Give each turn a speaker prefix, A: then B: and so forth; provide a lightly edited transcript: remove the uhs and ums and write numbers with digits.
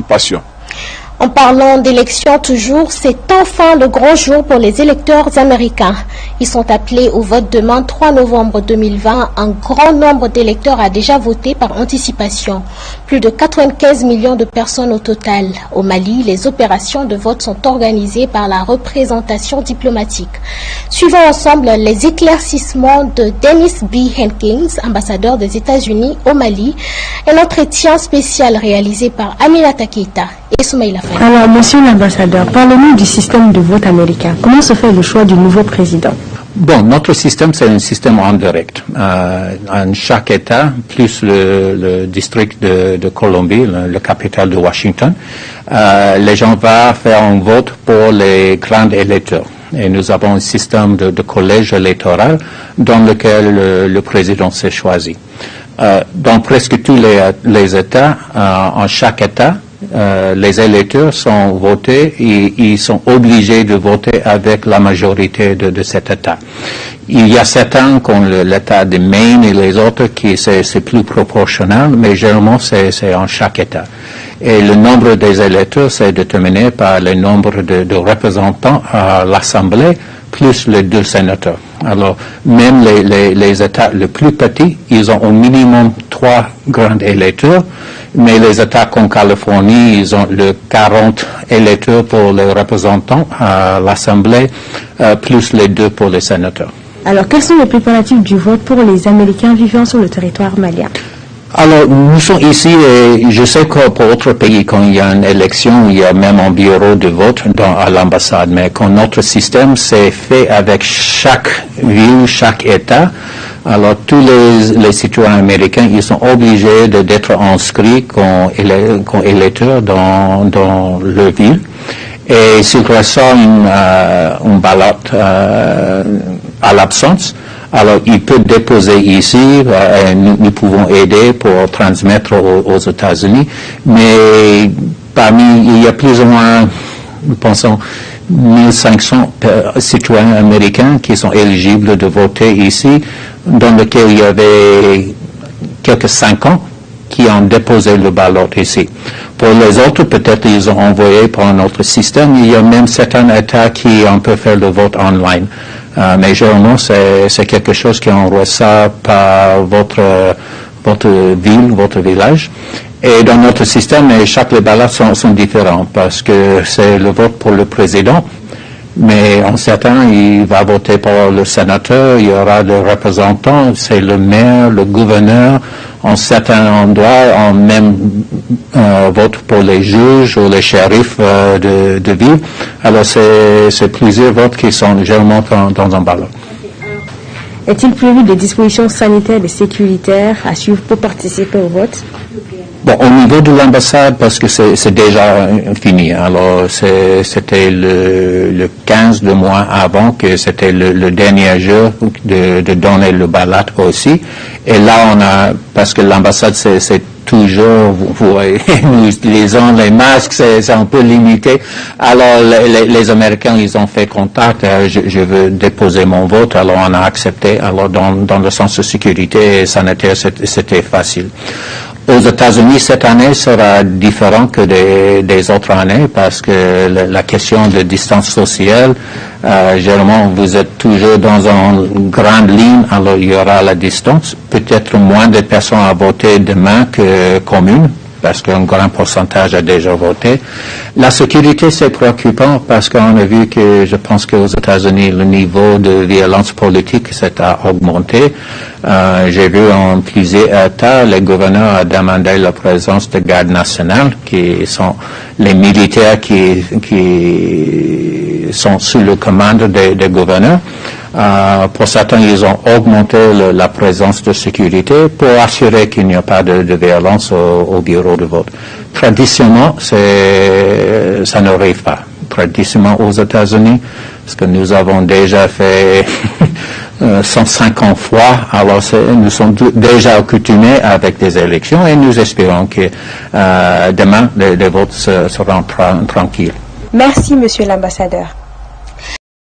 A: participation.
B: En parlant d'élections toujours, c'est enfin le grand jour pour les électeurs américains. Ils sont appelés au vote demain 3 novembre 2020. Un grand nombre d'électeurs a déjà voté par anticipation. Plus de 95 millions de personnes au total. Au Mali, les opérations de vote sont organisées par la représentation diplomatique. Suivons ensemble les éclaircissements de Dennis B. Hankins, ambassadeur des États-Unis au Mali, un entretien spécial réalisé par Aminata Keita et Soumaïla Faye.
C: Alors, monsieur l'ambassadeur, parlez-nous du système de vote américain. Comment se fait le choix du nouveau président?
D: Bon, notre système, c'est un système en direct. En chaque État, plus le district de Columbie, le capitale de Washington, les gens vont faire un vote pour les grands électeurs. Et nous avons un système de collège électoral dans lequel le président s'est choisi. Dans presque tous les États, en chaque État, les électeurs sont votés et ils sont obligés de voter avec la majorité de cet État. Il y a certains comme l'État de Maine et les autres qui c'est plus proportionnel, mais généralement c'est en chaque État. Et le nombre des électeurs c'est déterminé par le nombre de représentants à l'Assemblée plus les 2 sénateurs. Alors, même les États les plus petits, ils ont au minimum 3 grands électeurs, mais les États comme Californie, ils ont le 40 électeurs pour les représentants à l'Assemblée, plus les 2 pour les sénateurs.
C: Alors, quels sont les préparatifs du vote pour les Américains vivant sur le territoire malien?
D: Alors, nous sommes ici et je sais que pour d'autres pays, quand il y a une élection, il y a même un bureau de vote à l'ambassade, mais quand notre système, c'est fait avec chaque ville, chaque État. Alors, tous les citoyens américains, ils sont obligés d'être inscrits comme électeurs dans leur ville. Et s'il reçoit une ballot à l'absence, alors il peut déposer ici, nous pouvons aider pour transmettre aux États-Unis, mais il y a plus ou moins, nous pensons, 1500 citoyens américains qui sont éligibles de voter ici, dans lequel il y avait quelques 5 ans qui ont déposé le ballot ici. Pour les autres, peut-être ils ont envoyé pour un autre système. Il y a même certains États qui on peut faire le vote online. Mais généralement, c'est quelque chose qu'on reçoit par votre ville, votre village. Et dans notre système, chaque les ballots sont différents parce que c'est le vote pour le président. Mais en certains, il va voter pour le sénateur, il y aura le représentant, c'est le maire, le gouverneur. En certains endroits, on même vote pour les juges ou les shérifs de ville. Alors, c'est plusieurs votes qui sont généralement dans un ballot.
C: Est-il prévu des dispositions sanitaires et sécuritaires à suivre pour participer au vote?
D: Bon, au niveau de l'ambassade, parce que c'est déjà fini. Alors, c'était le 15 de mois avant que c'était le dernier jour de donner le ballot aussi. Et là, parce que l'ambassade, c'est toujours, vous voyez, nous utilisons les masques, c'est un peu limité. Alors, les Américains, ils ont fait contact, je veux déposer mon vote, alors on a accepté. Alors, dans le sens de sécurité et sanitaire, c'était facile. Aux États-Unis, cette année sera différente que des autres années parce que la question de distance sociale, généralement, vous êtes toujours dans une grande ligne, alors il y aura la distance. Peut-être moins de personnes à voter demain que commune, parce qu'un grand pourcentage a déjà voté. La sécurité, c'est préoccupant parce qu'on a vu que, je pense qu'aux États-Unis, le niveau de violence politique s'est augmenté. J'ai vu en plusieurs États, les gouverneurs ont demandé la présence de gardes nationales, qui sont les militaires qui sont sous le commande des gouverneurs. Pour certains, ils ont augmenté la présence de sécurité pour assurer qu'il n'y a pas de violence au bureau de vote. Traditionnellement, ça n'arrive pas. Traditionnellement aux États-Unis, parce que nous avons déjà fait 150 fois, alors nous sommes déjà accoutumés avec des élections et nous espérons que demain, les votes seront tranquilles.
C: Merci, monsieur l'ambassadeur.